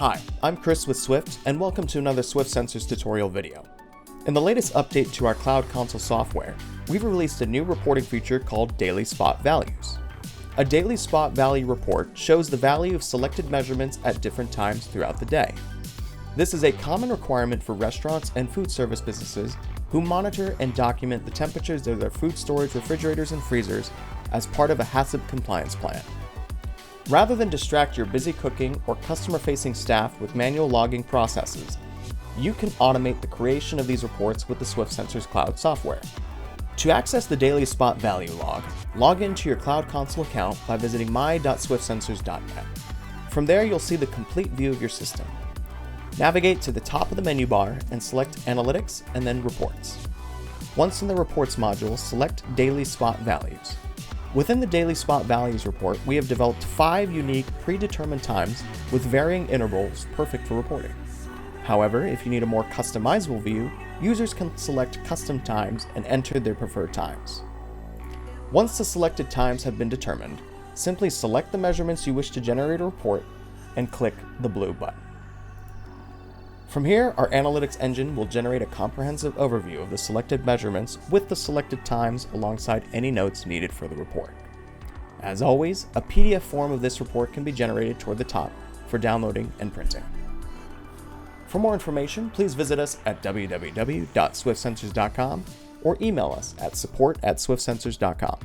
Hi, I'm Chris with Swift, and welcome to another Swift Sensors tutorial video. In the latest update to our Cloud Console software, we've released a new reporting feature called Daily Spot Values. A Daily Spot Value report shows the value of selected measurements at different times throughout the day. This is a common requirement for restaurants and food service businesses who monitor and document the temperatures of their food storage refrigerators and freezers as part of a HAACP compliance plan. Rather than distract your busy cooking or customer-facing staff with manual logging processes, you can automate the creation of these reports with the Swift Sensors Cloud software. To access the Daily Spot Value log, log into your Cloud Console account by visiting my.swiftsensors.net. From there, you'll see the complete view of your system. Navigate to the top of the menu bar and select Analytics and then Reports. Once in the Reports module, select Daily Spot Values. Within the Daily Spot Values report, we have developed 5 unique predetermined times with varying intervals perfect for reporting. However, if you need a more customizable view, users can select custom times and enter their preferred times. Once the selected times have been determined, simply select the measurements you wish to generate a report and click the blue button. From here, our analytics engine will generate a comprehensive overview of the selected measurements with the selected times alongside any notes needed for the report. As always, a PDF form of this report can be generated toward the top for downloading and printing. For more information, please visit us at www.swiftsensors.com or email us at support@swiftsensors.com.